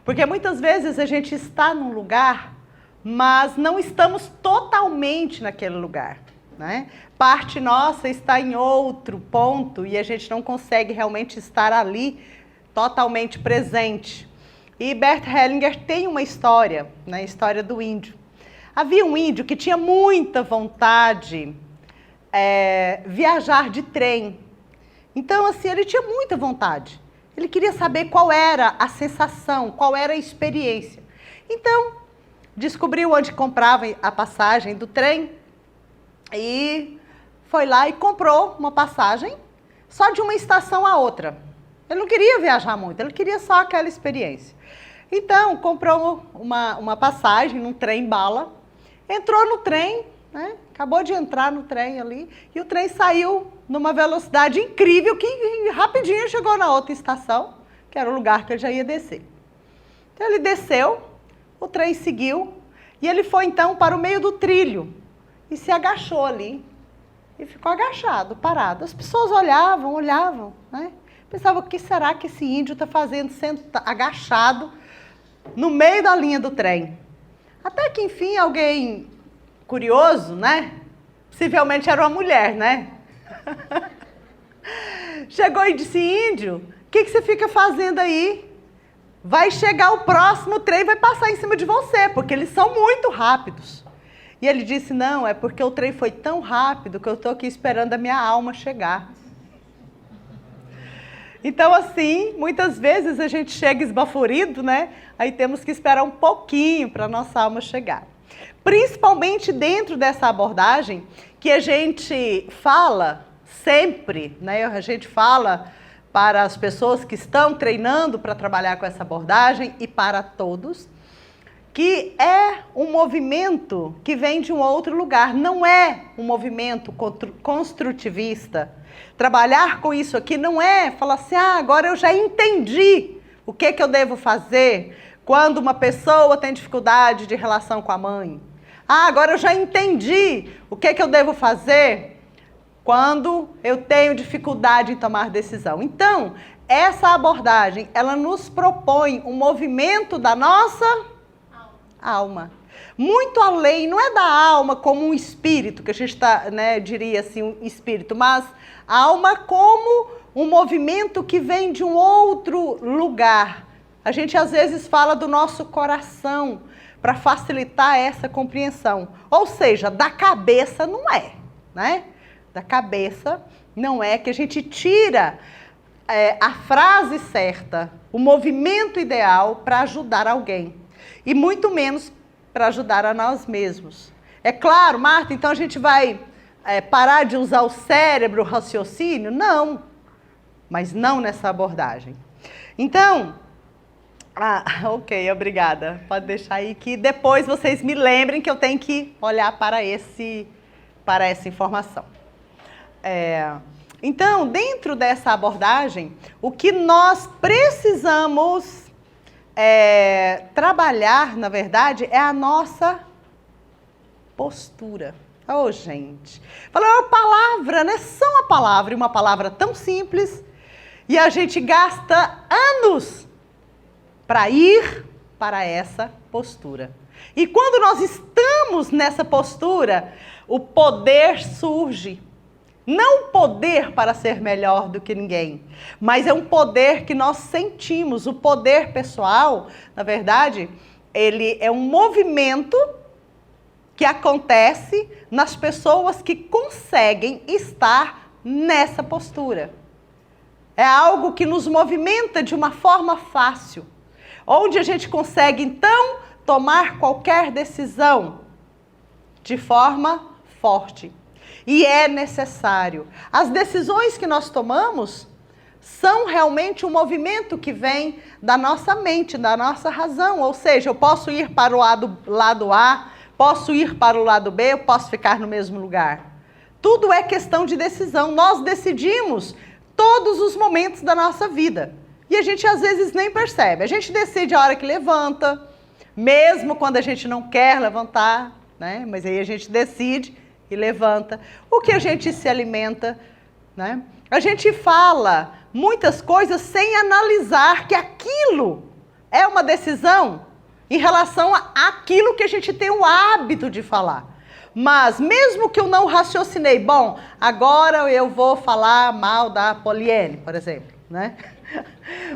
Porque muitas vezes a gente está num lugar, mas não estamos totalmente naquele lugar, né? Parte nossa está em outro ponto e a gente não consegue realmente estar ali totalmente presente. E Bert Hellinger tem uma história, né? A história do índio. Havia um índio que tinha muita vontade viajar de trem. Então, assim, ele tinha muita vontade. Ele queria saber qual era a sensação, qual era a experiência. Então, descobriu onde comprava a passagem do trem e foi lá e comprou uma passagem só de uma estação a outra. Ele não queria viajar muito, ele queria só aquela experiência. Então, comprou uma passagem num trem-bala, entrou no trem, né? Acabou de entrar no trem ali, e o trem saiu numa velocidade incrível, que rapidinho chegou na outra estação, que era o lugar que ele já ia descer. Então ele desceu, o trem seguiu, e ele foi então para o meio do trilho, e se agachou ali, e ficou agachado, parado. As pessoas olhavam, né? Pensavam, o que será que esse índio está fazendo, sendo agachado no meio da linha do trem? Até que, enfim, alguém curioso, né? Possivelmente era uma mulher, né? Chegou e disse, índio, o que você fica fazendo aí? Vai chegar o próximo trem, vai passar em cima de você, porque eles são muito rápidos. E ele disse, não, é porque o trem foi tão rápido que eu estou aqui esperando a minha alma chegar. Então, assim, muitas vezes a gente chega esbaforido, né? Aí temos que esperar um pouquinho para a nossa alma chegar. Principalmente dentro dessa abordagem que a gente fala sempre, né? A gente fala para as pessoas que estão treinando para trabalhar com essa abordagem e para todos, que é um movimento que vem de um outro lugar, não é um movimento construtivista. Trabalhar com isso aqui não é falar assim, agora eu já entendi o que eu devo fazer quando uma pessoa tem dificuldade de relação com a mãe. Agora eu já entendi o que eu devo fazer quando eu tenho dificuldade em tomar decisão. Então, essa abordagem, ela nos propõe um movimento da nossa alma. Muito além, não é da alma como um espírito, que a gente diria assim, um espírito, mas a alma como um movimento que vem de um outro lugar. A gente às vezes fala do nosso coração, para facilitar essa compreensão. Ou seja, da cabeça não é, né? Da cabeça não é que a gente tira a frase certa, o movimento ideal para ajudar alguém. E muito menos para ajudar a nós mesmos. É claro, Marta, então a gente vai parar de usar o cérebro, o raciocínio? Não, mas não nessa abordagem. Então, ok, obrigada. Pode deixar aí que depois vocês me lembrem que eu tenho que olhar para essa informação. Então, dentro dessa abordagem, o que nós precisamos trabalhar, na verdade, é a nossa postura. Gente. Falei, uma palavra, né? Só uma palavra, e uma palavra tão simples, e a gente gasta anos para ir para essa postura. E quando nós estamos nessa postura, o poder surge. Não o poder para ser melhor do que ninguém, mas é um poder que nós sentimos. O poder pessoal, na verdade, ele é um movimento que acontece nas pessoas que conseguem estar nessa postura. É algo que nos movimenta de uma forma fácil, onde a gente consegue, então, tomar qualquer decisão de forma forte. E é necessário. As decisões que nós tomamos são realmente um movimento que vem da nossa mente, da nossa razão. Ou seja, eu posso ir para o lado A, posso ir para o lado B, eu posso ficar no mesmo lugar. Tudo é questão de decisão. Nós decidimos todos os momentos da nossa vida. E a gente às vezes nem percebe. A gente decide a hora que levanta, mesmo quando a gente não quer levantar, né? Mas aí a gente decide e levanta. O que a gente se alimenta, né? A gente fala muitas coisas sem analisar que aquilo é uma decisão em relação àquilo que a gente tem o hábito de falar. Mas mesmo que eu não raciocinei, bom, agora eu vou falar mal da Poliene, por exemplo, né?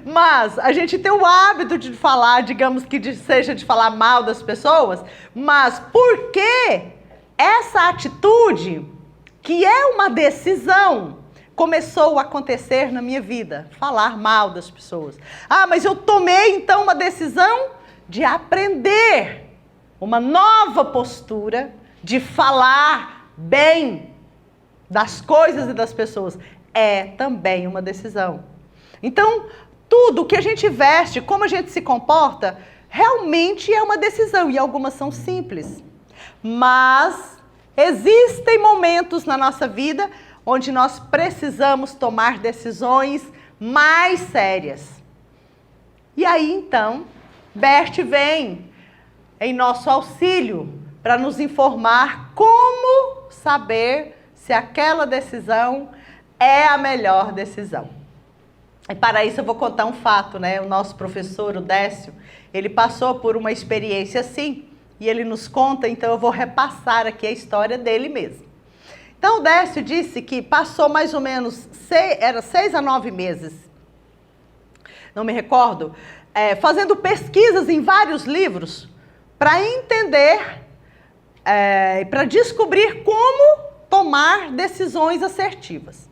Mas a gente tem o hábito de falar, digamos que seja de falar mal das pessoas, mas por que essa atitude, que é uma decisão, começou a acontecer na minha vida? Falar mal das pessoas. Ah, mas eu tomei então uma decisão de aprender uma nova postura, de falar bem das coisas e das pessoas. É também uma decisão. Então, tudo que a gente veste, como a gente se comporta, realmente é uma decisão. E algumas são simples. Mas existem momentos na nossa vida onde nós precisamos tomar decisões mais sérias. E aí, então, Bert vem em nosso auxílio para nos informar como saber se aquela decisão é a melhor decisão. E para isso eu vou contar um fato, né? O nosso professor, o Décio, ele passou por uma experiência assim, e ele nos conta, então eu vou repassar aqui a história dele mesmo. Então o Décio disse que passou mais ou menos 6 a 9 meses, não me recordo, fazendo pesquisas em vários livros para entender, para descobrir como tomar decisões assertivas.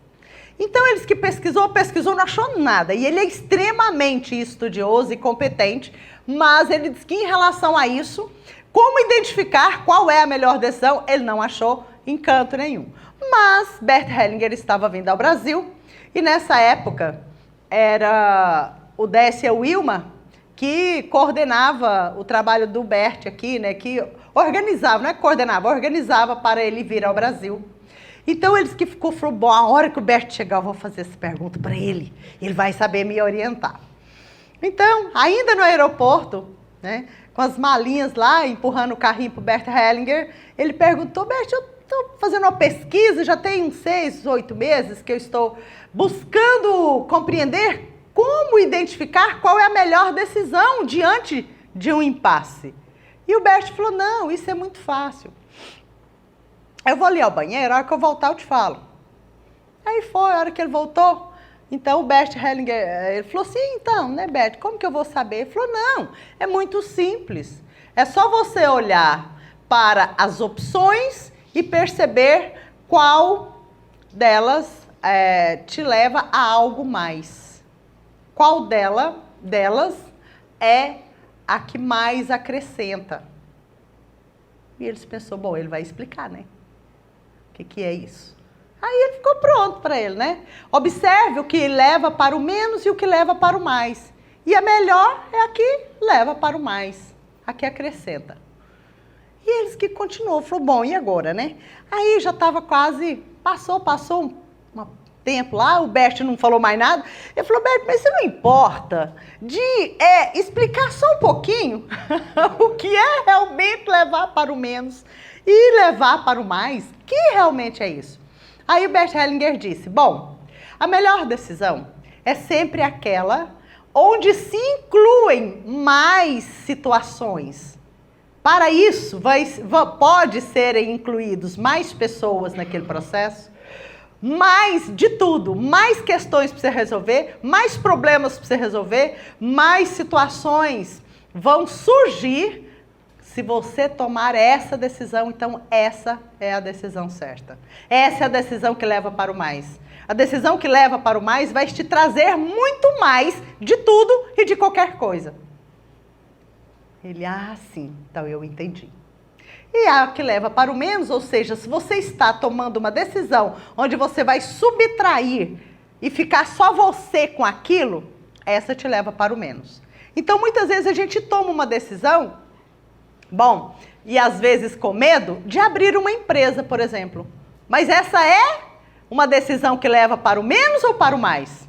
Então, eles que pesquisou, não achou nada. E ele é extremamente estudioso e competente, mas ele diz que em relação a isso, como identificar qual é a melhor decisão, ele não achou encanto nenhum. Mas Bert Hellinger estava vindo ao Brasil e nessa época era o Décio e a Wilma que coordenava o trabalho do Bert aqui, né, que organizava, não é que coordenava, organizava para ele vir ao Brasil. Então, eles que falou, bom, a hora que o Bert chegar, eu vou fazer essa pergunta para ele vai saber me orientar. Então, ainda no aeroporto, né, com as malinhas lá, empurrando o carrinho para o Bert Hellinger, ele perguntou, Bert, eu estou fazendo uma pesquisa, já tem uns 6, 8 meses que eu estou buscando compreender como identificar qual é a melhor decisão diante de um impasse. E o Bert falou, não, isso é muito fácil. Eu vou ali ao banheiro, a hora que eu voltar eu te falo. Aí foi, a hora que ele voltou, então o Bert Hellinger, ele falou assim, então, né, Bert, como que eu vou saber? Ele falou, não, é muito simples. É só você olhar para as opções e perceber qual delas te leva a algo mais. Qual delas é a que mais acrescenta? E eles pensou, bom, ele vai explicar, né? O que é isso? Aí ele ficou pronto para ele, né? Observe o que leva para o menos e o que leva para o mais. E a melhor é a que leva para o mais, a que acrescenta. E eles que continuou, falou, bom, e agora, né? Aí já estava quase, passou um tempo lá, o Bert não falou mais nada. Ele falou, Bert, mas você não importa de explicar só um pouquinho o que é realmente levar para o menos e levar para o mais? Que realmente é isso? Aí o Bert Hellinger disse, bom, a melhor decisão é sempre aquela onde se incluem mais situações. Para isso, pode serem incluídos mais pessoas naquele processo, mais de tudo, mais questões para você resolver, mais problemas para você resolver, mais situações vão surgir se você tomar essa decisão. Então, essa é a decisão certa. Essa é a decisão que leva para o mais. A decisão que leva para o mais vai te trazer muito mais de tudo e de qualquer coisa. Ele, sim, então eu entendi. E a que leva para o menos, ou seja, se você está tomando uma decisão onde você vai subtrair e ficar só você com aquilo, essa te leva para o menos. Então, muitas vezes a gente toma uma decisão, bom, e às vezes com medo, de abrir uma empresa, por exemplo. Mas essa é uma decisão que leva para o menos ou para o mais?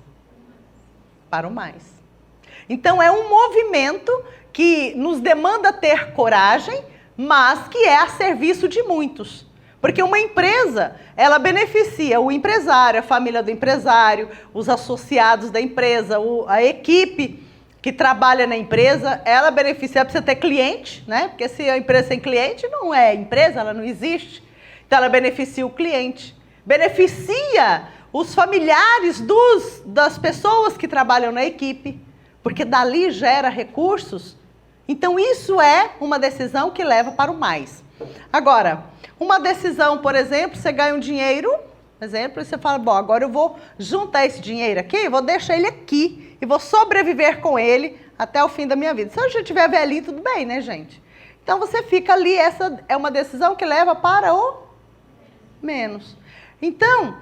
Para o mais. Então, é um movimento que nos demanda ter coragem, mas que é a serviço de muitos. Porque uma empresa, ela beneficia o empresário, a família do empresário, os associados da empresa, a equipe que trabalha na empresa, ela beneficia para você ter cliente, né? Porque se a empresa sem cliente, não é empresa, ela não existe. Então, ela beneficia o cliente. Beneficia os familiares das pessoas que trabalham na equipe, porque dali gera recursos. Então, isso é uma decisão que leva para o mais. Agora, uma decisão, por exemplo, você ganha um dinheiro, por exemplo, e você fala, bom, agora eu vou juntar esse dinheiro aqui, vou deixar ele aqui e vou sobreviver com ele até o fim da minha vida. Se eu já tiver velhinho, tudo bem, né, gente? Então, você fica ali, essa é uma decisão que leva para o menos. Então,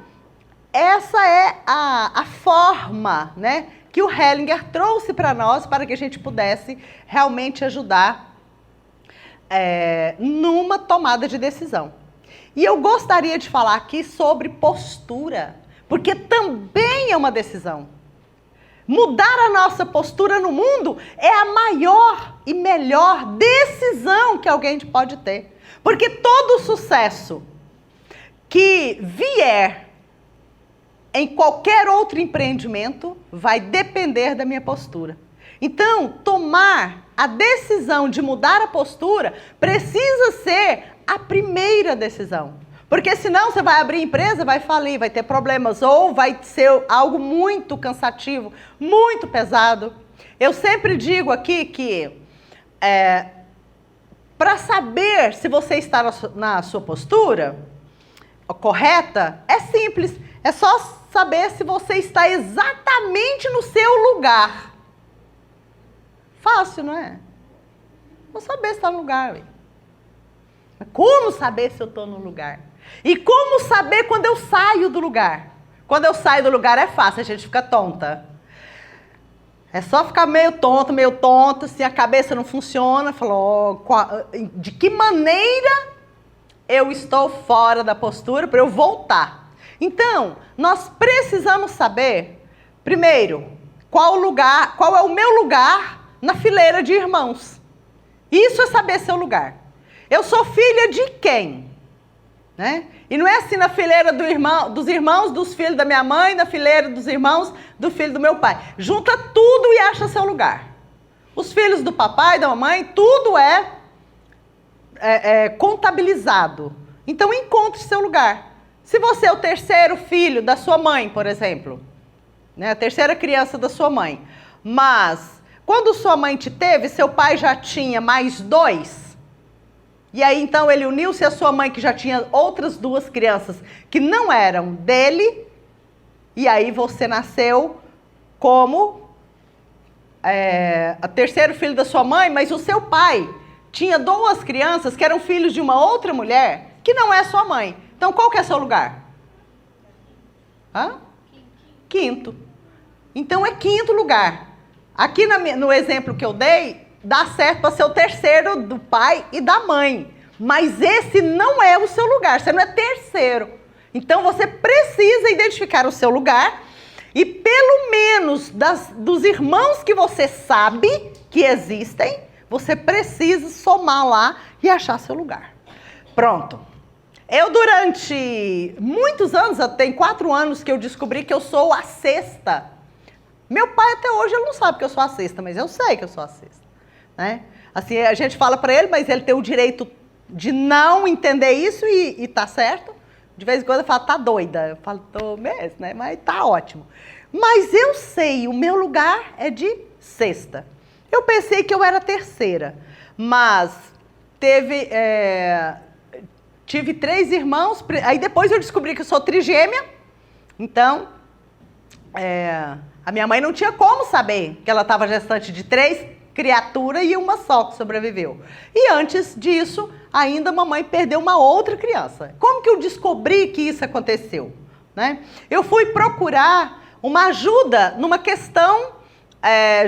essa é a forma, né, que o Hellinger trouxe para nós, para que a gente pudesse realmente ajudar numa tomada de decisão. E eu gostaria de falar aqui sobre postura, porque também é uma decisão. Mudar a nossa postura no mundo é a maior e melhor decisão que alguém pode ter. Porque todo sucesso que vier em qualquer outro empreendimento vai depender da minha postura. Então, tomar a decisão de mudar a postura precisa ser a primeira decisão. Porque senão você vai abrir empresa, vai falir, vai ter problemas, ou vai ser algo muito cansativo, muito pesado. Eu sempre digo aqui que para saber se você está na sua postura correta, é simples. É só saber se você está exatamente no seu lugar. Fácil, não é? Vou saber se está no lugar. Mas como saber se eu estou no lugar? E como saber quando eu saio do lugar? Quando eu saio do lugar é fácil, a gente fica tonta. É só ficar meio tonta, se a cabeça não funciona, falou, de que maneira eu estou fora da postura para eu voltar? Então, nós precisamos saber, primeiro, qual é o meu lugar na fileira de irmãos. Isso é saber seu lugar. Eu sou filha de quem? Né? E não é assim na fileira dos irmãos dos filhos da minha mãe, na fileira dos irmãos do filho do meu pai. Junta tudo e acha seu lugar. Os filhos do papai, da mamãe, tudo é contabilizado. Então, encontre seu lugar. Se você é o terceiro filho da sua mãe, por exemplo, né, a terceira criança da sua mãe, mas quando sua mãe te teve, seu pai já tinha mais 2, e aí então ele uniu-se à sua mãe, que já tinha outras 2 crianças que não eram dele, e aí você nasceu como a terceiro filho da sua mãe, mas o seu pai tinha 2 crianças que eram filhos de uma outra mulher, que não é sua mãe. Então, qual que é seu lugar? Quinto. Então, é quinto lugar. Aqui no exemplo que eu dei, dá certo para ser o terceiro do pai e da mãe. Mas esse não é o seu lugar, você não é terceiro. Então, você precisa identificar o seu lugar e, pelo menos, dos irmãos que você sabe que existem, você precisa somar lá e achar seu lugar. Pronto. Eu, durante muitos anos, tem 4 anos que eu descobri que eu sou a sexta. Meu pai até hoje ele não sabe que eu sou a sexta, mas eu sei que eu sou a sexta. Né? Assim, a gente fala para ele, mas ele tem o direito de não entender isso e tá certo. De vez em quando eu falo, tá doida. Eu falo, tô mesmo, né? Mas tá ótimo. Mas eu sei, o meu lugar é de sexta. Eu pensei que eu era terceira, mas tive 3 irmãos, aí depois eu descobri que eu sou trigêmea, então a minha mãe não tinha como saber que ela estava gestante de 3 criaturas e uma só que sobreviveu. E antes disso, ainda a mamãe perdeu uma outra criança. Como que eu descobri que isso aconteceu? Né? Eu fui procurar uma ajuda numa questão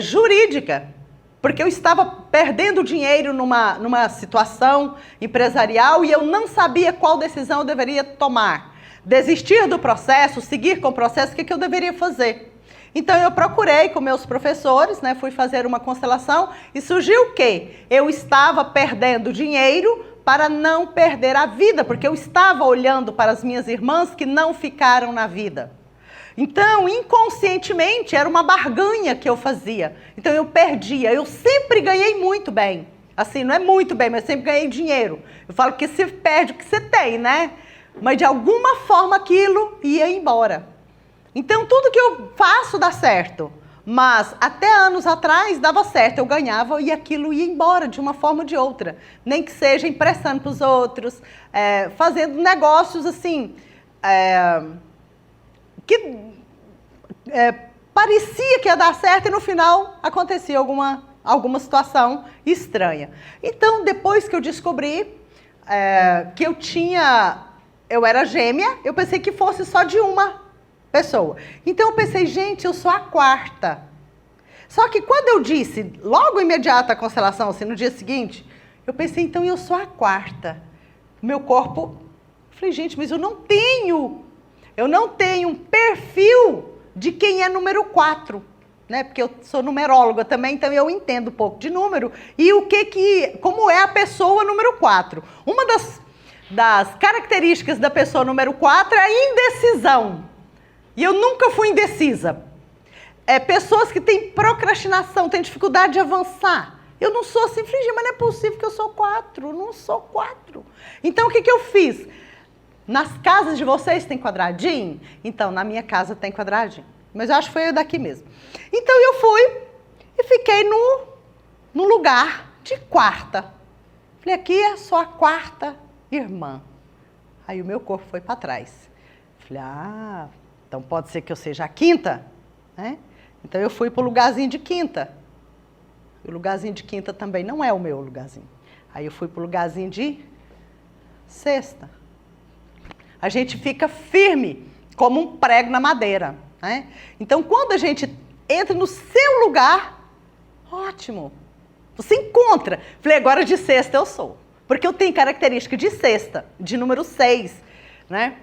jurídica, porque eu estava perdendo dinheiro numa situação empresarial e eu não sabia qual decisão eu deveria tomar. Desistir do processo, seguir com o processo, o que eu deveria fazer? Então, eu procurei com meus professores, né, fui fazer uma constelação e surgiu o quê? Eu estava perdendo dinheiro para não perder a vida, porque eu estava olhando para as minhas irmãs que não ficaram na vida. Então, inconscientemente, era uma barganha que eu fazia. Então, eu perdia. Eu sempre ganhei muito bem. Assim, não é muito bem, mas eu sempre ganhei dinheiro. Eu falo que você perde o que você tem, né? Mas, de alguma forma, aquilo ia embora. Então, tudo que eu faço dá certo. Mas, até anos atrás, dava certo. Eu ganhava e aquilo ia embora de uma forma ou de outra. Nem que seja emprestando para os outros, fazendo negócios, assim... que parecia que ia dar certo e no final acontecia alguma situação estranha. Então, depois que eu descobri que eu era gêmea, eu pensei que fosse só de uma pessoa. Então, eu pensei, gente, eu sou a quarta. Só que quando eu disse, logo imediato à constelação, assim, no dia seguinte, eu pensei, então eu sou a quarta. Meu corpo... Falei, gente, mas eu não tenho um perfil de quem é número 4, né? Porque eu sou numeróloga também, então eu entendo um pouco de número e como é a pessoa número 4. Uma das características da pessoa número 4 é a indecisão. E eu nunca fui indecisa. Pessoas que têm procrastinação, têm dificuldade de avançar. Eu não sou assim, mas não é possível que eu sou 4, eu não sou 4. Então, o que eu fiz? Nas casas de vocês tem quadradinho? Então, na minha casa tem quadradinho. Mas eu acho que foi eu daqui mesmo. Então, eu fui e fiquei no lugar de quarta. Falei, aqui é só a quarta irmã. Aí o meu corpo foi para trás. Falei, então pode ser que eu seja a quinta? Né? Então, eu fui para o lugarzinho de quinta. O lugarzinho de quinta também não é o meu lugarzinho. Aí eu fui para o lugarzinho de sexta. A gente fica firme, como um prego na madeira, né? Então, quando a gente entra no seu lugar, ótimo. Você encontra. Falei, agora de sexta eu sou. Porque eu tenho característica de sexta, de número 6, né?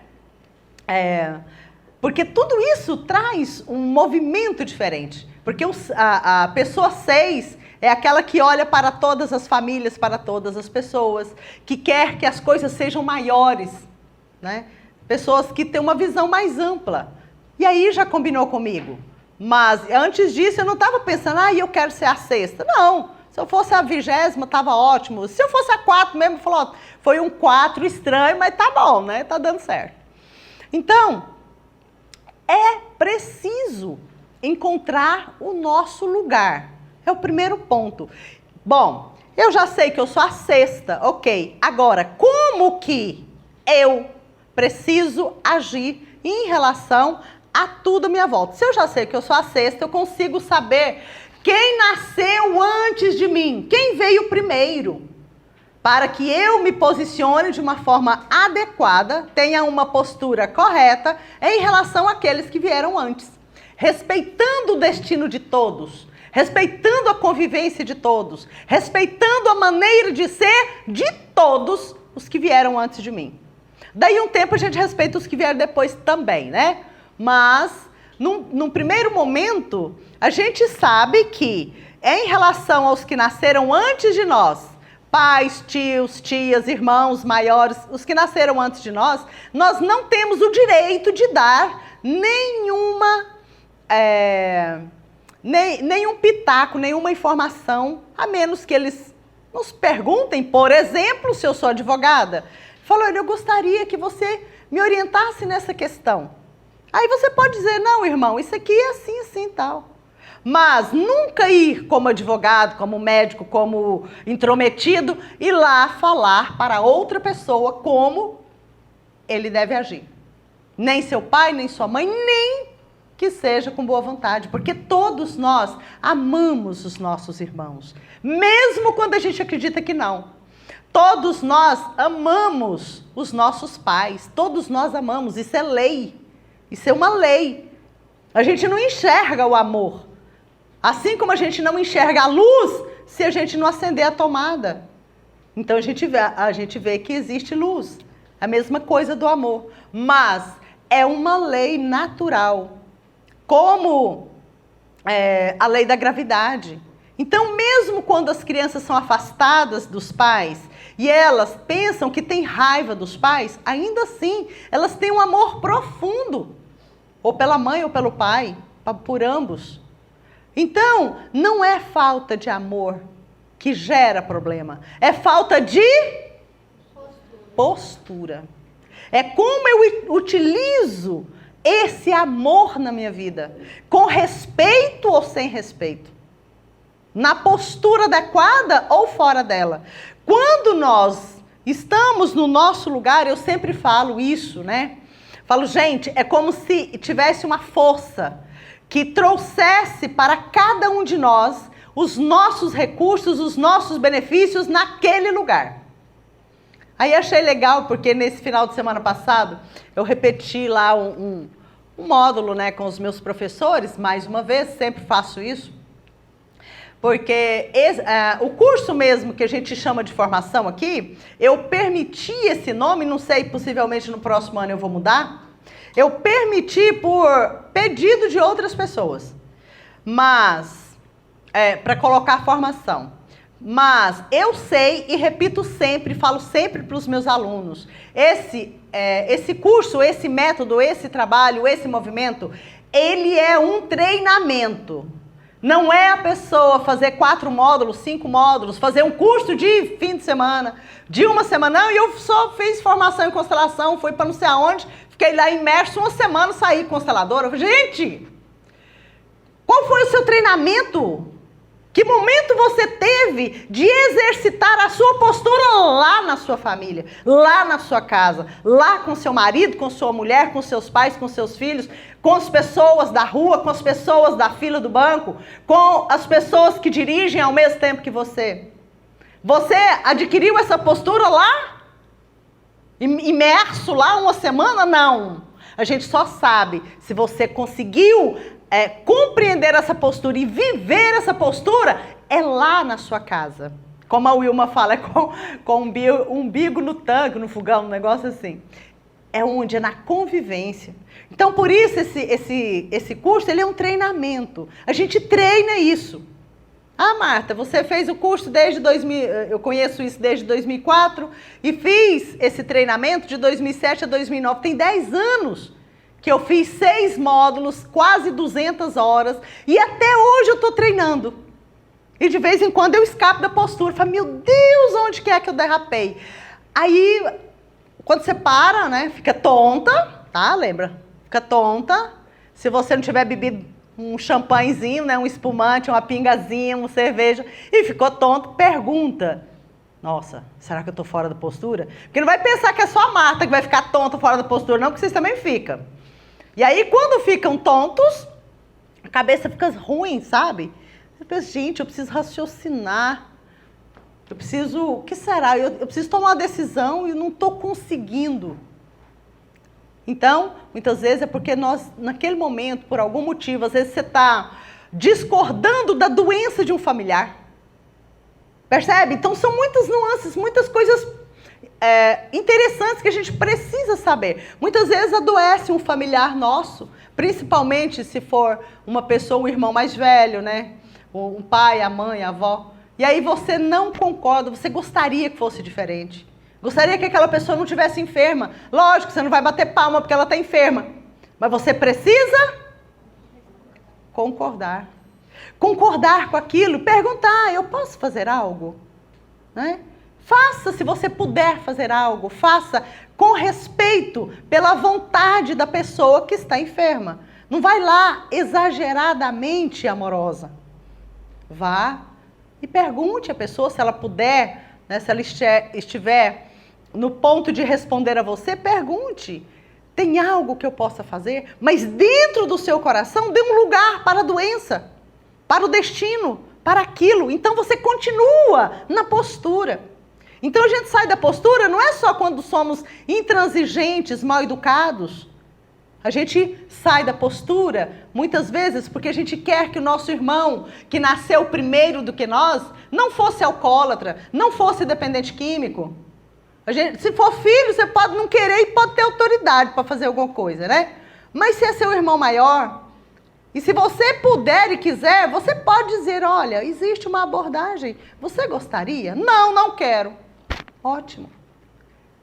Porque tudo isso traz um movimento diferente. Porque a pessoa 6 é aquela que olha para todas as famílias, para todas as pessoas, que quer que as coisas sejam maiores, né? Pessoas que têm uma visão mais ampla. E aí já combinou comigo. Mas antes disso eu não estava pensando, eu quero ser a sexta. Não, se eu fosse a 20ª, estava ótimo. Se eu fosse a 4 mesmo, falou, foi um 4 estranho, mas tá bom, né? Tá dando certo. Então, é preciso encontrar o nosso lugar. É o primeiro ponto. Bom, eu já sei que eu sou a sexta, ok. Agora, como que eu preciso agir em relação a tudo à minha volta? Se eu já sei que eu sou a sexta, eu consigo saber quem nasceu antes de mim, quem veio primeiro, para que eu me posicione de uma forma adequada, tenha uma postura correta em relação àqueles que vieram antes, respeitando o destino de todos, respeitando a convivência de todos, respeitando a maneira de ser de todos os que vieram antes de mim. Daí um tempo a gente respeita os que vieram depois também, né? Mas, num primeiro momento, a gente sabe que, em relação aos que nasceram antes de nós, pais, tios, tias, irmãos maiores, os que nasceram antes de nós não temos o direito de dar nenhum pitaco, nenhuma informação, a menos que eles nos perguntem, por exemplo, se eu sou advogada. Falou, eu gostaria que você me orientasse nessa questão. Aí você pode dizer, não, irmão, isso aqui é assim, assim, tal. Mas nunca ir como advogado, como médico, como intrometido, ir lá falar para outra pessoa como ele deve agir. Nem seu pai, nem sua mãe, nem que seja com boa vontade, porque todos nós amamos os nossos irmãos, mesmo quando a gente acredita que não. Todos nós amamos os nossos pais, todos nós amamos, isso é lei, isso é uma lei. A gente não enxerga o amor, assim como a gente não enxerga a luz se a gente não acender a tomada. Então a gente vê que existe luz, a mesma coisa do amor, mas é uma lei natural, como a lei da gravidade. Então, mesmo quando as crianças são afastadas dos pais e elas pensam que têm raiva dos pais, ainda assim, elas têm um amor profundo. ou pela mãe ou pelo pai, por ambos. Então, não é falta de amor que gera problema, é falta de postura. É como eu utilizo esse amor na minha vida, com respeito ou sem respeito, na postura adequada ou fora dela. Quando nós estamos no nosso lugar, eu sempre falo isso, né? Falo, gente, é como se tivesse uma força que trouxesse para cada um de nós os nossos recursos, os nossos benefícios naquele lugar. Aí achei legal, porque nesse final de semana passado, eu repeti lá um módulo, né, com os meus professores, mais uma vez, sempre faço isso, porque o curso mesmo que a gente chama de formação aqui, eu permiti esse nome, não sei, possivelmente no próximo ano eu vou mudar, eu permiti por pedido de outras pessoas, mas, para colocar formação. Mas eu sei e repito sempre, falo sempre para os meus alunos, esse curso, esse método, esse trabalho, esse movimento, ele é um treinamento. Não é a pessoa fazer 4 módulos, 5 módulos, fazer um curso de fim de semana, de uma semana. Não, e eu só fiz formação em constelação, fui para não sei aonde, fiquei lá imerso uma semana, saí consteladora. Eu falei, gente, qual foi o seu treinamento? Que momento você teve de exercitar a sua postura lá na sua família, lá na sua casa, lá com seu marido, com sua mulher, com seus pais, com seus filhos, com as pessoas da rua, com as pessoas da fila do banco, com as pessoas que dirigem ao mesmo tempo que você? Você adquiriu essa postura lá? Imerso lá uma semana? Não. A gente só sabe se você conseguiu compreender essa postura e viver essa postura, é lá na sua casa. Como a Wilma fala, é com umbigo no tanque, no fogão, um negócio assim. É onde? É na convivência. Então, por isso, esse curso, ele é um treinamento. A gente treina isso. Ah, Marta, você fez o curso desde 2000, eu conheço isso desde 2004, e fiz esse treinamento de 2007 a 2009. Tem 10 anos que eu fiz 6 módulos, quase 200 horas, e até hoje eu estou treinando. E de vez em quando eu escapo da postura, falo, meu Deus, onde que é que eu derrapei? Aí, quando você para, né, fica tonta, tá? Lembra? Fica tonta. Se você não tiver bebido um champanhezinho, né, um espumante, uma pingazinha, uma cerveja, e ficou tonto, pergunta. Nossa, será que eu estou fora da postura? Porque não vai pensar que é só a Marta que vai ficar tonta fora da postura, não, porque vocês também ficam. E aí, quando ficam tontos, a cabeça fica ruim, sabe? Você pensa, gente, eu preciso raciocinar. Eu preciso, o que será? Eu preciso tomar uma decisão e não estou conseguindo. Então, muitas vezes é porque nós, naquele momento, por algum motivo, às vezes você está discordando da doença de um familiar. Percebe? Então, são muitas nuances, muitas coisas interessantes que a gente precisa saber. Muitas vezes adoece um familiar nosso, principalmente se for uma pessoa, um irmão mais velho, né? Um pai, a mãe, a avó. E aí você não concorda, você gostaria que fosse diferente. Gostaria que aquela pessoa não estivesse enferma. Lógico, você não vai bater palma porque ela está enferma. Mas você precisa concordar. Concordar com aquilo, perguntar, eu posso fazer algo? Né? Faça, se você puder fazer algo, faça com respeito pela vontade da pessoa que está enferma. Não vai lá exageradamente amorosa. Vá e pergunte à pessoa se ela puder, né, se ela estiver no ponto de responder a você, pergunte. Tem algo que eu possa fazer? Mas dentro do seu coração, dê um lugar para a doença, para o destino, para aquilo. Então você continua na postura. Então a gente sai da postura não é só quando somos intransigentes, mal educados. A gente sai da postura, muitas vezes, porque a gente quer que o nosso irmão, que nasceu primeiro do que nós, não fosse alcoólatra, não fosse dependente químico. Se for filho, você pode não querer e pode ter autoridade para fazer alguma coisa, né? Mas se é seu irmão maior, e se você puder e quiser, você pode dizer, olha, existe uma abordagem, você gostaria? Não, não quero. Ótimo.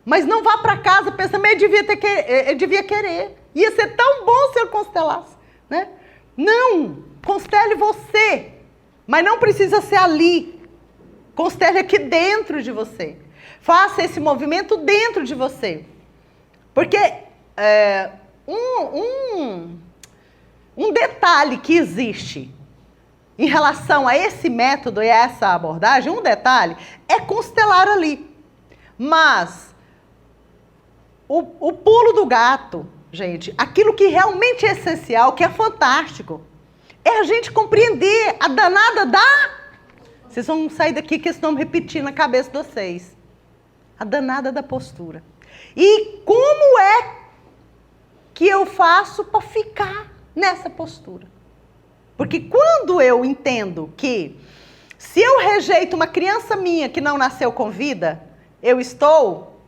Mas não vá para casa pensando, ele devia querer. Ia ser tão bom se eu constelasse, né? Não, constele você, mas não precisa ser ali. Constele aqui dentro de você. Faça esse movimento dentro de você. Porque um detalhe que existe em relação a esse método e a essa abordagem, um detalhe, é constelar ali. Mas o pulo do gato, gente, aquilo que realmente é essencial, que é fantástico, é a gente compreender a danada da... Vocês vão sair daqui que estão repetindo na cabeça de vocês. A danada da postura. E como é que eu faço para ficar nessa postura? Porque quando eu entendo que se eu rejeito uma criança minha que não nasceu com vida, eu estou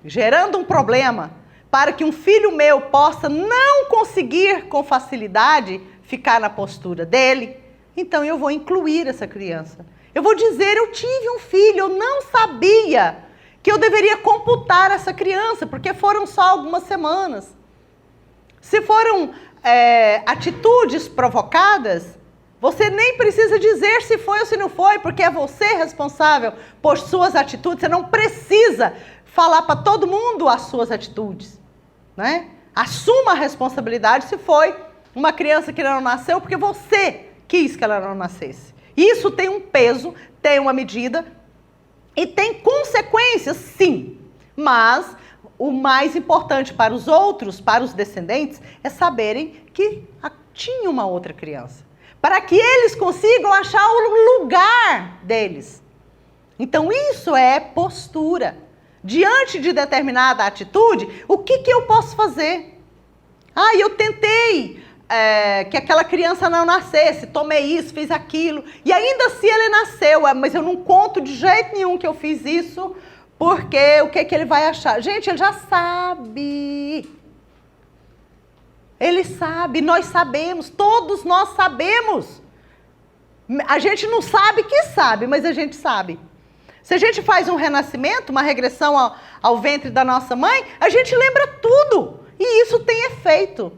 gerando um problema para que um filho meu possa não conseguir com facilidade ficar na postura dele, então eu vou incluir essa criança. Eu vou dizer, eu tive um filho, eu não sabia que eu deveria computar essa criança, porque foram só algumas semanas. Se foram atitudes provocadas, você nem precisa dizer se foi ou se não foi, porque é você responsável por suas atitudes. Você não precisa falar para todo mundo as suas atitudes, né? Assuma a responsabilidade se foi uma criança que não nasceu, porque você quis que ela não nascesse. Isso tem um peso, tem uma medida e tem consequências, sim. Mas o mais importante para os outros, para os descendentes, é saberem que tinha uma outra criança. Para que eles consigam achar o lugar deles. Então isso é postura. Diante de determinada atitude, o que eu posso fazer? Eu tentei que aquela criança não nascesse, tomei isso, fiz aquilo, e ainda assim ele nasceu, mas eu não conto de jeito nenhum que eu fiz isso, porque o que ele vai achar? Gente, ele já sabe. Ele sabe, nós sabemos, todos nós sabemos. A gente não sabe que sabe, mas a gente sabe. Se a gente faz um renascimento, uma regressão ao ventre da nossa mãe, a gente lembra tudo. E isso tem efeito.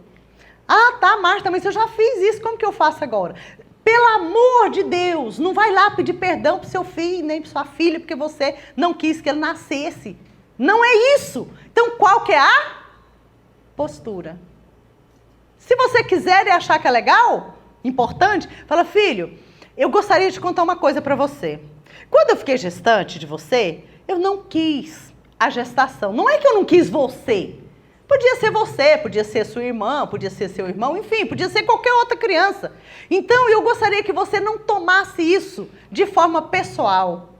Tá, Marta, mas eu já fiz isso, como que eu faço agora? Pelo amor de Deus, não vai lá pedir perdão para o seu filho, nem para sua filha, porque você não quis que ele nascesse. Não é isso. Então, qual que é a postura? Se você quiser e achar que é legal, importante, fala, filho, eu gostaria de contar uma coisa para você. Quando eu fiquei gestante de você, eu não quis a gestação. Não é que eu não quis você. Podia ser você, podia ser sua irmã, podia ser seu irmão, enfim, podia ser qualquer outra criança. Então, eu gostaria que você não tomasse isso de forma pessoal.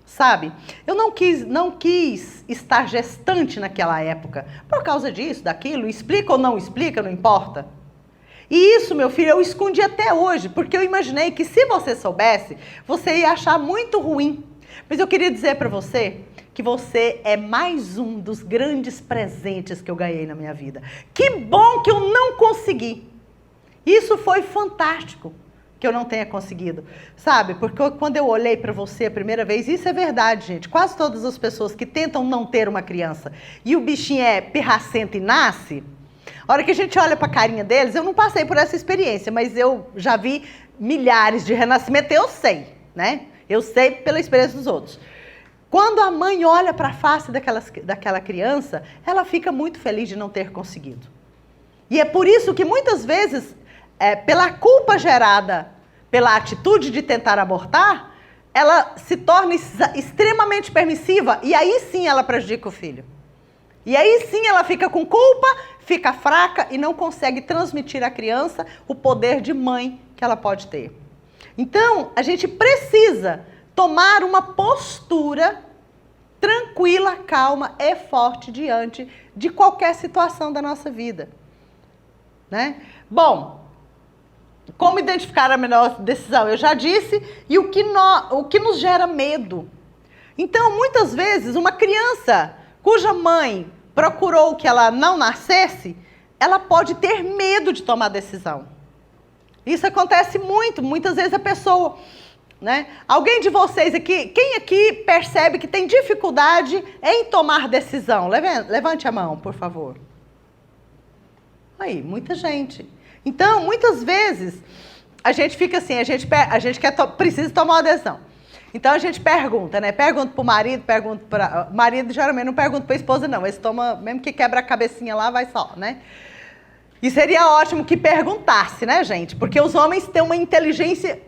Sabe? Eu não quis estar gestante naquela época. Por causa disso, daquilo, explica ou não explica, não importa. E isso, meu filho, eu escondi até hoje, porque eu imaginei que se você soubesse, você ia achar muito ruim. Mas eu queria dizer para você que você é mais um dos grandes presentes que eu ganhei na minha vida. Que bom que eu não consegui. Isso foi fantástico que eu não tenha conseguido, sabe? Porque quando eu olhei para você a primeira vez, isso é verdade, gente. Quase todas as pessoas que tentam não ter uma criança e o bichinho é pirracento e nasce, a hora que a gente olha para a carinha deles, eu não passei por essa experiência, mas eu já vi milhares de renascimentos, eu sei, né? Eu sei pela experiência dos outros. Quando a mãe olha para a face daquela criança, ela fica muito feliz de não ter conseguido. E é por isso que muitas vezes, pela culpa gerada pela atitude de tentar abortar, ela se torna extremamente permissiva e aí sim ela prejudica o filho. E aí sim ela fica com culpa, fica fraca e não consegue transmitir à criança o poder de mãe que ela pode ter. Então, a gente precisa tomar uma postura tranquila, calma e forte diante de qualquer situação da nossa vida. Né? Bom, como identificar a melhor decisão? Eu já disse, e o que nos gera medo. Então, muitas vezes, uma criança cuja mãe procurou que ela não nascesse, ela pode ter medo de tomar decisão. Isso acontece muitas vezes a pessoa... Né? Alguém de vocês aqui, quem aqui percebe que tem dificuldade em tomar decisão? Levante a mão, por favor. Aí, muita gente. Então, muitas vezes, a gente fica assim, a gente precisa tomar uma decisão. Então, a gente pergunta, né? Pergunta para o marido, pergunta para... Marido, geralmente, não pergunta para a esposa, não. Eles tomam, mesmo que quebra a cabecinha lá, vai só, né? E seria ótimo que perguntasse, né, gente? Porque os homens têm uma inteligência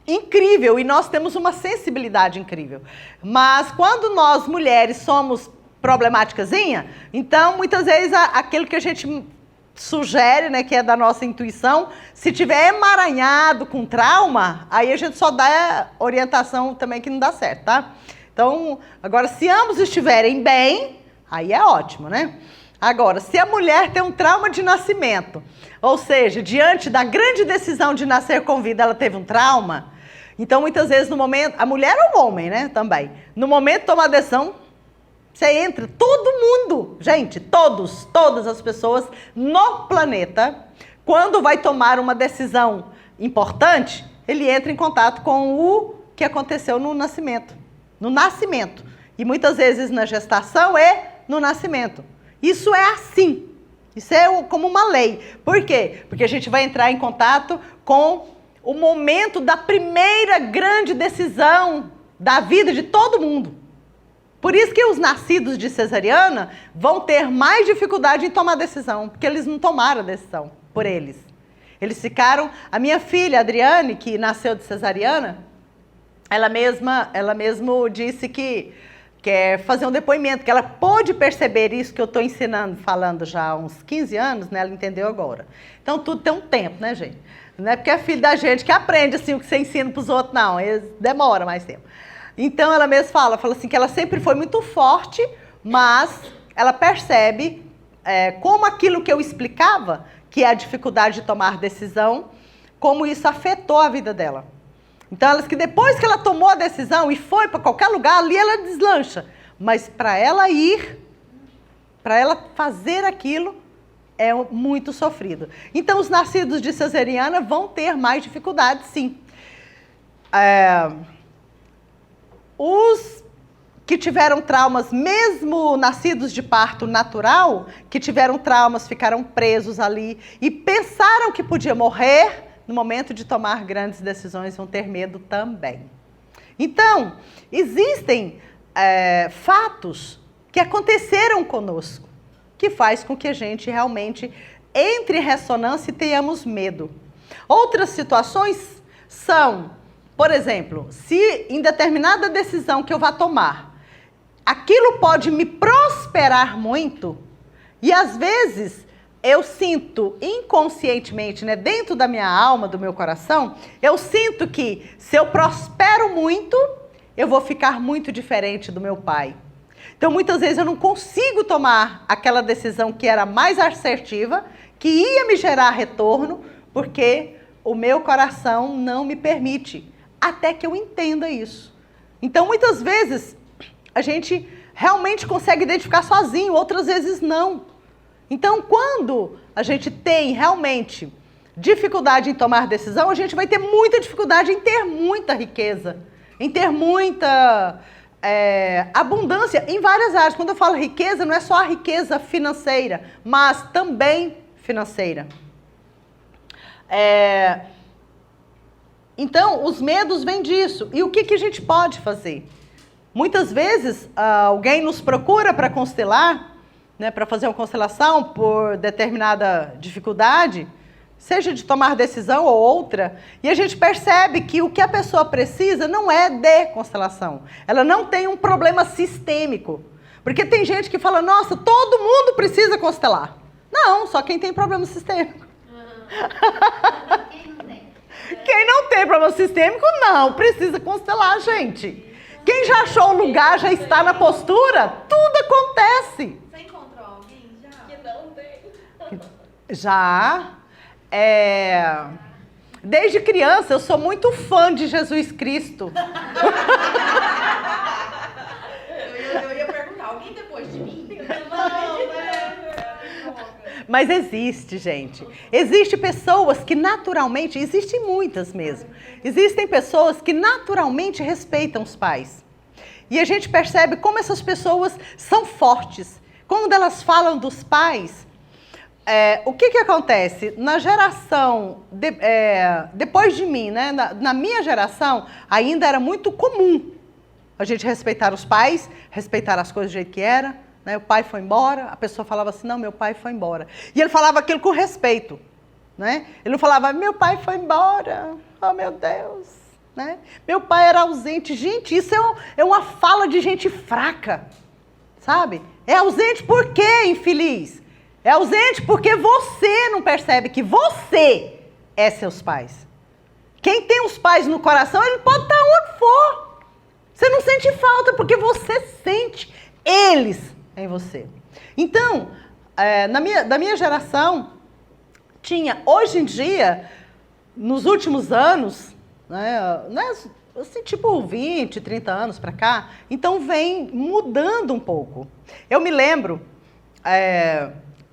incrível e nós temos uma sensibilidade incrível. Mas quando nós, mulheres, somos problemáticazinha, então, muitas vezes, aquilo que a gente sugere, né, que é da nossa intuição, se tiver emaranhado com trauma, aí a gente só dá orientação também que não dá certo, tá? Então, agora, se ambos estiverem bem, aí é ótimo, né? Agora, se a mulher tem um trauma de nascimento, ou seja, diante da grande decisão de nascer com vida, ela teve um trauma, então, muitas vezes, no momento, a mulher ou o homem, né, também, no momento de tomar a decisão, você entra, todo mundo, gente, todas as pessoas no planeta, quando vai tomar uma decisão importante, ele entra em contato com o que aconteceu no nascimento. No nascimento. E muitas vezes na gestação e no nascimento. Isso é assim. Isso é como uma lei. Por quê? Porque a gente vai entrar em contato com o momento da primeira grande decisão da vida de todo mundo. Por isso que os nascidos de cesariana vão ter mais dificuldade em tomar decisão, porque eles não tomaram a decisão por eles. Eles ficaram... A minha filha, Adriane, que nasceu de cesariana, ela mesmo disse que quer fazer um depoimento, que ela pôde perceber isso que eu estou ensinando, falando já há uns 15 anos, né? Ela entendeu agora. Então, tudo tem um tempo, né, gente? Não é porque é filho da gente que aprende assim o que você ensina para os outros, não. Demora mais tempo. Então, ela mesma fala assim, que ela sempre foi muito forte, mas ela percebe como aquilo que eu explicava, que é a dificuldade de tomar decisão, como isso afetou a vida dela. Então, ela diz que depois que ela tomou a decisão e foi para qualquer lugar, ali ela deslancha. Mas para ela ir, para ela fazer aquilo, é muito sofrido. Então, os nascidos de cesariana vão ter mais dificuldade, sim. Os que tiveram traumas, mesmo nascidos de parto natural, que tiveram traumas, ficaram presos ali e pensaram que podia morrer, no momento de tomar grandes decisões, vão ter medo também. Então, existem fatos que aconteceram conosco, que faz com que a gente realmente entre em ressonância e tenhamos medo. Outras situações são, por exemplo, se em determinada decisão que eu vá tomar, aquilo pode me prosperar muito, e às vezes eu sinto inconscientemente, né, dentro da minha alma, do meu coração, eu sinto que se eu prospero muito, eu vou ficar muito diferente do meu pai. Então, muitas vezes eu não consigo tomar aquela decisão que era mais assertiva, que ia me gerar retorno, porque o meu coração não me permite, até que eu entenda isso. Então, muitas vezes, a gente realmente consegue identificar sozinho, outras vezes não. Então, quando a gente tem realmente dificuldade em tomar decisão, a gente vai ter muita dificuldade em ter muita riqueza, em ter muita abundância em várias áreas. Quando eu falo riqueza, não é só a riqueza financeira, mas também financeira. Então, os medos vêm disso. E o que a gente pode fazer? Muitas vezes, alguém nos procura para constelar, né, para fazer uma constelação por determinada dificuldade, seja de tomar decisão ou outra, e a gente percebe que o que a pessoa precisa não é de constelação. Ela não tem um problema sistêmico. Porque tem gente que fala, nossa, todo mundo precisa constelar. Não, só quem tem problema sistêmico. Quem não tem problema sistêmico, não precisa constelar, gente. Quem já achou o lugar, já está na postura, tudo acontece. Você encontrou alguém já? Que não tem. Já. Desde criança, eu sou muito fã de Jesus Cristo. Eu ia perguntar, alguém depois de mim? Mas existe, gente. Existem pessoas que naturalmente, existem muitas mesmo. Existem pessoas que naturalmente respeitam os pais. E a gente percebe como essas pessoas são fortes. Quando elas falam dos pais, o que acontece? Na geração, depois de mim, né? Na minha geração, ainda era muito comum a gente respeitar os pais, respeitar as coisas do jeito que era. Né? O pai foi embora, a pessoa falava assim, não, meu pai foi embora. E ele falava aquilo com respeito. Né? Ele não falava, meu pai foi embora, oh meu Deus. Né? Meu pai era ausente. Gente, isso é uma fala de gente fraca. Sabe? É ausente por quê, infeliz? É ausente porque você não percebe que você é seus pais. Quem tem os pais no coração, ele pode estar onde for. Você não sente falta porque você sente eles em você. Então, da minha geração, tinha, hoje em dia, nos últimos anos, né, assim, tipo 20, 30 anos para cá, então vem mudando um pouco. Eu me lembro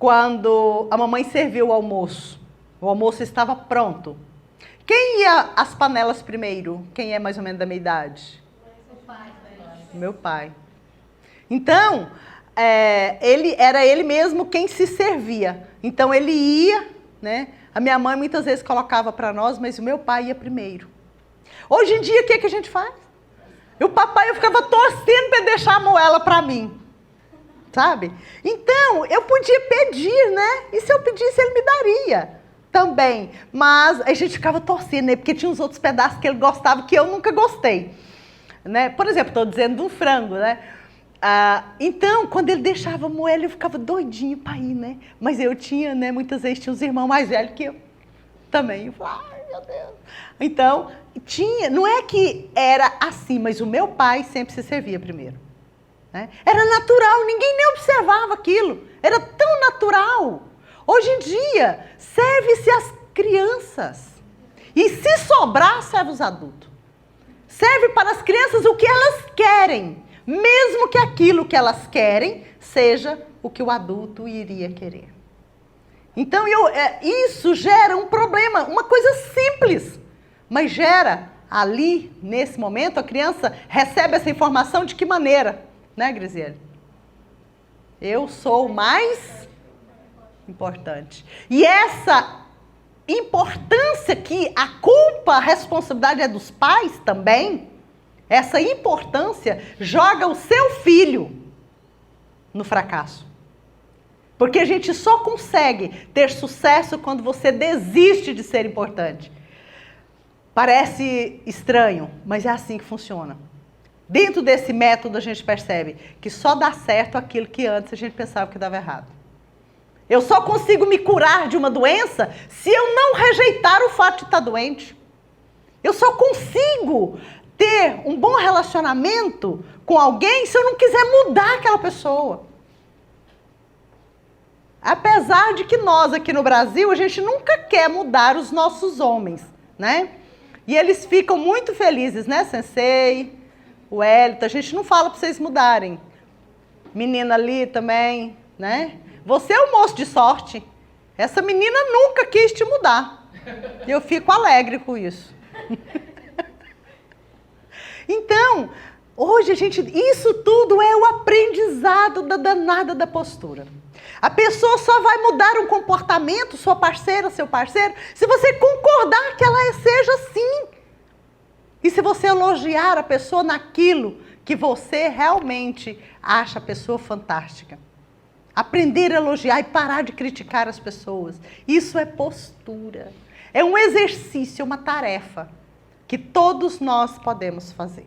quando a mamãe serviu o almoço estava pronto. Quem ia às panelas primeiro? Quem é mais ou menos da minha idade? Meu pai. Então, era ele mesmo quem se servia. Então, ele ia, né? A minha mãe muitas vezes colocava para nós, mas o meu pai ia primeiro. Hoje em dia, o que a gente faz? E o papai, eu ficava torcendo para deixar a moela para mim. Sabe? Então, eu podia pedir, né? E se eu pedisse, ele me daria também. Mas a gente ficava torcendo, né? Porque tinha uns outros pedaços que ele gostava que eu nunca gostei. Né? Por exemplo, estou dizendo do frango, né? Então, quando ele deixava a moela, eu ficava doidinho para ir, né? Mas eu tinha, né? Muitas vezes tinha uns irmãos mais velhos que eu também. Eu falava, ai, meu Deus. Então, não é que era assim, mas o meu pai sempre se servia primeiro. Né? Era natural, ninguém nem observava aquilo. Era tão natural. Hoje em dia, serve-se às crianças. E se sobrar, serve os adultos. Serve para as crianças o que elas querem, mesmo que aquilo que elas querem seja o que o adulto iria querer. Então, isso gera um problema, uma coisa simples, mas gera ali, nesse momento, a criança recebe essa informação de que maneira, né, Grisiele? Eu sou o mais importante. E essa importância que a culpa, a responsabilidade é dos pais também, essa importância joga o seu filho no fracasso. Porque a gente só consegue ter sucesso quando você desiste de ser importante. Parece estranho, mas é assim que funciona. Dentro desse método a gente percebe que só dá certo aquilo que antes a gente pensava que dava errado. Eu só consigo me curar de uma doença se eu não rejeitar o fato de estar doente. Eu só consigo ter um bom relacionamento com alguém se eu não quiser mudar aquela pessoa. Apesar de que nós aqui no Brasil, a gente nunca quer mudar os nossos homens, né? E eles ficam muito felizes, né, Sensei? O Hélito, a gente não fala para vocês mudarem. Menina ali também, né? Você é um moço de sorte. Essa menina nunca quis te mudar. E eu fico alegre com isso. Então, hoje isso tudo é o aprendizado da danada da postura. A pessoa só vai mudar um comportamento, sua parceira, seu parceiro, se você concordar que ela seja assim. E se você elogiar a pessoa naquilo que você realmente acha a pessoa fantástica. Aprender a elogiar e parar de criticar as pessoas. Isso é postura. É um exercício, uma tarefa que todos nós podemos fazer.